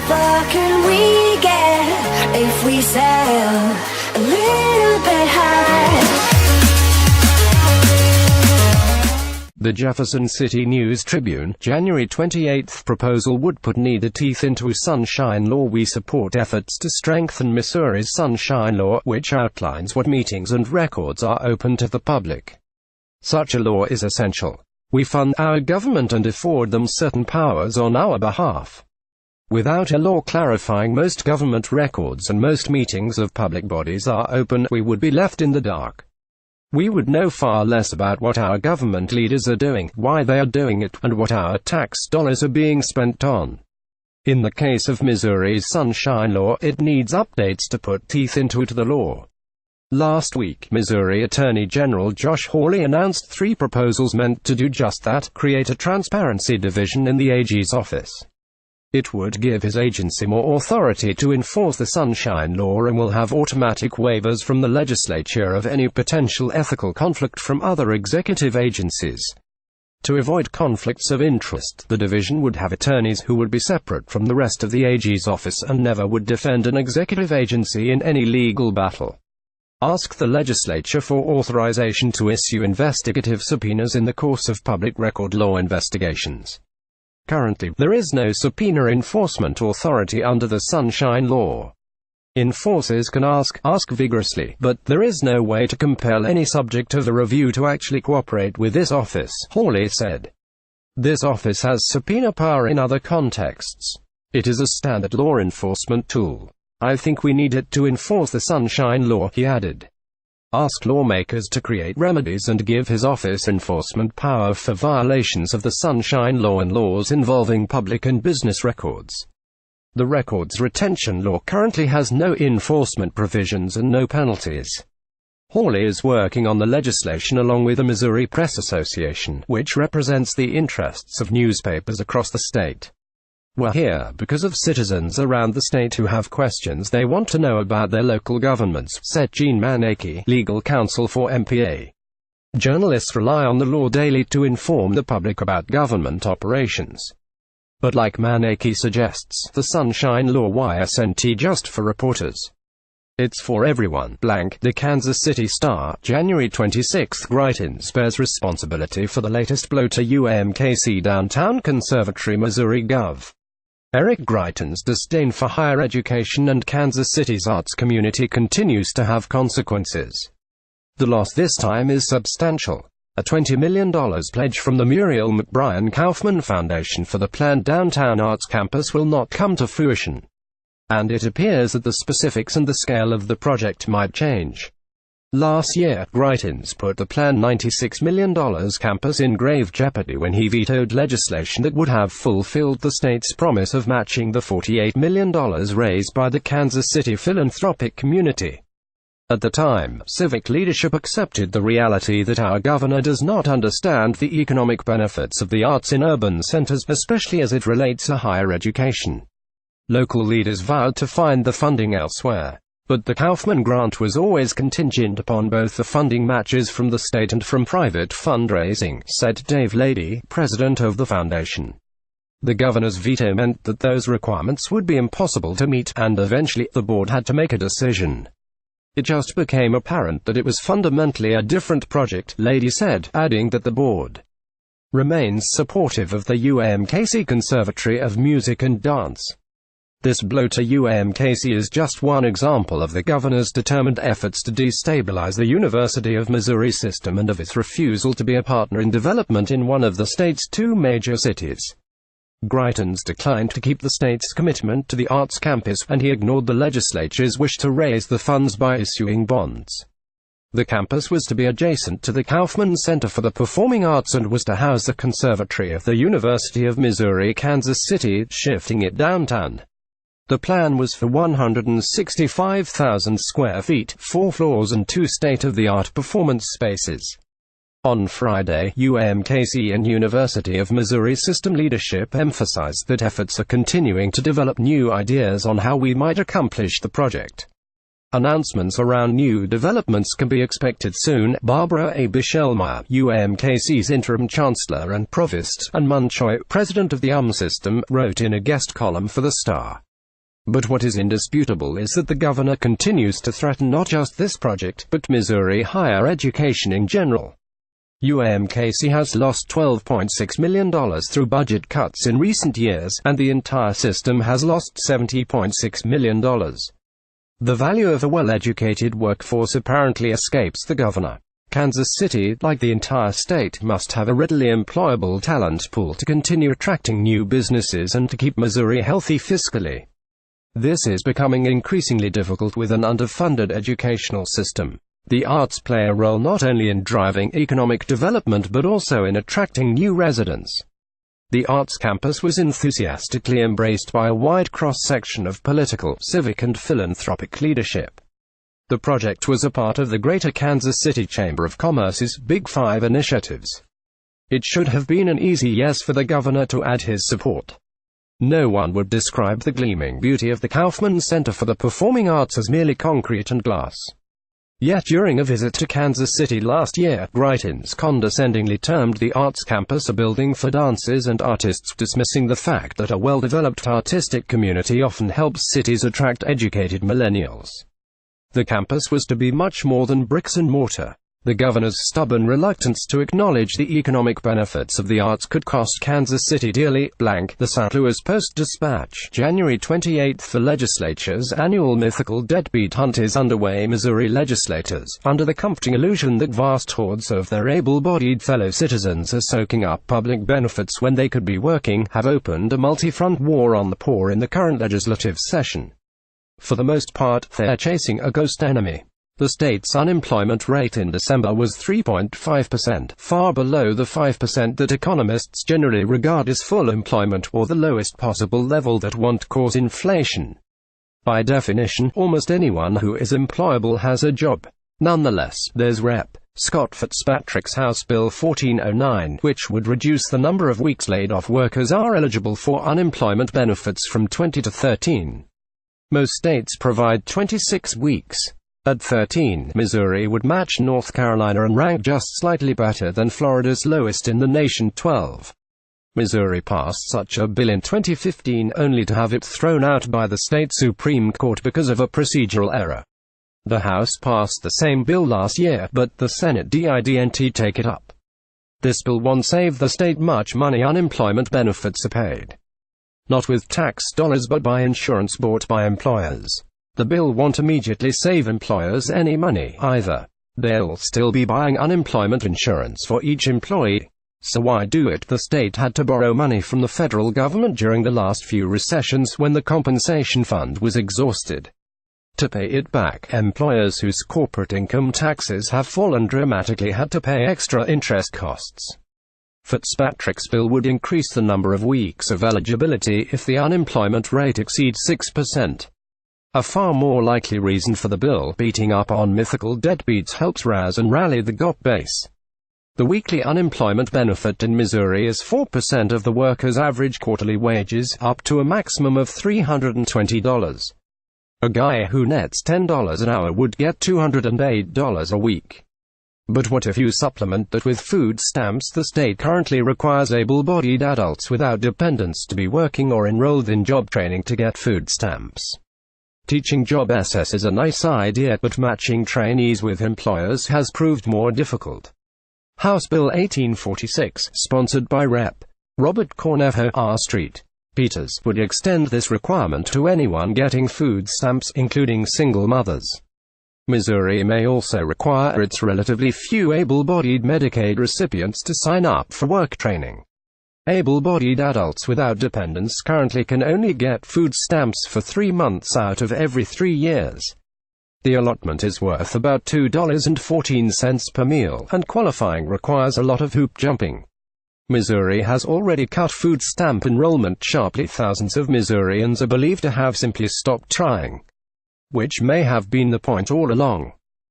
far can we get if we sail a little bit high? The Jefferson City News-Tribune, January 28. Proposal would put needed teeth into Sunshine Law. We support efforts to strengthen Missouri's Sunshine Law, which outlines what meetings and records are open to the public. Such a law is essential. We fund our government and afford them certain powers on our behalf. Without a law clarifying most government records and most meetings of public bodies are open, we would be left in the dark. We would know far less about what our government leaders are doing, why they are doing it, and what our tax dollars are being spent on. In the case of Missouri's Sunshine Law, it needs updates to put teeth into the law. Last week, Missouri Attorney General Josh Hawley announced 3 proposals meant to do just that: create a transparency division in the AG's office. It would give his agency more authority to enforce the Sunshine Law and will have automatic waivers from the legislature of any potential ethical conflict from other executive agencies. To avoid conflicts of interest, the division would have attorneys who would be separate from the rest of the AG's office and never would defend an executive agency in any legal battle. Ask the legislature for authorization to issue investigative subpoenas in the course of public record law investigations. Currently, there is no subpoena enforcement authority under the Sunshine Law. Enforcers can ask vigorously, but there is no way to compel any subject of the review to actually cooperate with this office, Hawley said. This office has subpoena power in other contexts. It is a standard law enforcement tool. I think we need it to enforce the Sunshine Law, he added. Ask lawmakers to create remedies and give his office enforcement power for violations of the Sunshine Law and laws involving public and business records. The Records Retention Law currently has no enforcement provisions and no penalties. Hawley is working on the legislation along with the Missouri Press Association, which represents the interests of newspapers across the state. We're here because of citizens around the state who have questions they want to know about their local governments, said Jean Manaki, legal counsel for MPA. Journalists rely on the law daily to inform the public about government operations. But like Manaki suggests, the Sunshine Law isn't just for reporters. It's for everyone. The Kansas City Star, January 26. Greitens bears responsibility for the latest blow to UMKC Downtown Conservatory, Missouri Gov. Eric Greitens' disdain for higher education and Kansas City's arts community continues to have consequences. The loss this time is substantial. A $20 million pledge from the Muriel McBrien Kaufman Foundation for the planned downtown arts campus will not come to fruition. And it appears that the specifics and the scale of the project might change. Last year, Greitens put the planned $96 million campus in grave jeopardy when he vetoed legislation that would have fulfilled the state's promise of matching the $48 million raised by the Kansas City philanthropic community. At the time, civic leadership accepted the reality that our governor does not understand the economic benefits of the arts in urban centers, especially as it relates to higher education. Local leaders vowed to find the funding elsewhere. But the Kaufman grant was always contingent upon both the funding matches from the state and from private fundraising, said Dave Lady, president of the foundation. The governor's veto meant that those requirements would be impossible to meet, and eventually, the board had to make a decision. It just became apparent that it was fundamentally a different project, Lady said, adding that the board remains supportive of the UMKC Conservatory of Music and Dance. This blow to UMKC is just one example of the governor's determined efforts to destabilize the University of Missouri system and of its refusal to be a partner in development in one of the state's 2 major cities. Greitens declined to keep the state's commitment to the arts campus, and he ignored the legislature's wish to raise the funds by issuing bonds. The campus was to be adjacent to the Kaufman Center for the Performing Arts and was to house the Conservatory of the University of Missouri Kansas City, shifting it downtown. The plan was for 165,000 square feet, 4 floors and 2 state-of-the-art performance spaces. On Friday, UMKC and University of Missouri system leadership emphasized that efforts are continuing to develop new ideas on how we might accomplish the project. Announcements around new developments can be expected soon. Barbara A. Bischelmeyer, UMKC's interim chancellor and provost, and Mun Choi, president of the system, wrote in a guest column for The Star. But what is indisputable is that the governor continues to threaten not just this project, but Missouri higher education in general. UMKC has lost $12.6 million through budget cuts in recent years, and the entire system has lost $70.6 million. The value of a well-educated workforce apparently escapes the governor. Kansas City, like the entire state, must have a readily employable talent pool to continue attracting new businesses and to keep Missouri healthy fiscally. This is becoming increasingly difficult with an underfunded educational system. The arts play a role not only in driving economic development but also in attracting new residents. The arts campus was enthusiastically embraced by a wide cross-section of political, civic and philanthropic leadership. The project was a part of the Greater Kansas City Chamber of Commerce's Big Five initiatives. It should have been an easy yes for the governor to add his support. No one would describe the gleaming beauty of the Kaufman Center for the Performing Arts as merely concrete and glass. Yet during a visit to Kansas City last year, Greitens condescendingly termed the arts campus a building for dancers and artists, dismissing the fact that a well-developed artistic community often helps cities attract educated millennials. The campus was to be much more than bricks and mortar. The governor's stubborn reluctance to acknowledge the economic benefits of the arts could cost Kansas City dearly. The St. Louis Post-Dispatch, January 28. The legislature's annual mythical deadbeat hunt is underway. Missouri legislators, under the comforting illusion that vast hordes of their able-bodied fellow citizens are soaking up public benefits when they could be working, have opened a multi-front war on the poor in the current legislative session. For the most part, they're chasing a ghost enemy. The state's unemployment rate in December was 3.5%, far below the 5% that economists generally regard as full employment, or the lowest possible level that won't cause inflation. By definition, almost anyone who is employable has a job. Nonetheless, there's Rep. Scott Fitzpatrick's House Bill 1409, which would reduce the number of weeks laid-off workers are eligible for unemployment benefits from 20 to 13. Most states provide 26 weeks. At 13, Missouri would match North Carolina and rank just slightly better than Florida's lowest in the nation, 12. Missouri passed such a bill in 2015 only to have it thrown out by the state Supreme Court because of a procedural error. The House passed the same bill last year, but the Senate didn't take it up. This bill won't save the state much money. Unemployment benefits are paid not with tax dollars but by insurance bought by employers. The bill won't immediately save employers any money, either. They'll still be buying unemployment insurance for each employee. So why do it? The state had to borrow money from the federal government during the last few recessions when the compensation fund was exhausted. To pay it back, employers whose corporate income taxes have fallen dramatically had to pay extra interest costs. Fitzpatrick's bill would increase the number of weeks of eligibility if the unemployment rate exceeds 6%. A far more likely reason for the bill beating up on mythical deadbeats helps razz and rally the GOP base. The weekly unemployment benefit in Missouri is 4% of the worker's average quarterly wages, up to a maximum of $320. A guy who nets $10 an hour would get $208 a week. But what if you supplement that with food stamps? The state currently requires able-bodied adults without dependents to be working or enrolled in job training to get food stamps. Teaching job SS is a nice idea, but matching trainees with employers has proved more difficult. House Bill 1846, sponsored by Rep. Robert Cornejo, R. Street, Peters, would extend this requirement to anyone getting food stamps, including single mothers. Missouri may also require its relatively few able-bodied Medicaid recipients to sign up for work training. Able-bodied adults without dependents currently can only get food stamps for 3 months out of every 3 years. The allotment is worth about $2.14 per meal, and qualifying requires a lot of hoop jumping. Missouri has already cut food stamp enrollment sharply. Thousands of Missourians are believed to have simply stopped trying, which may have been the point all along.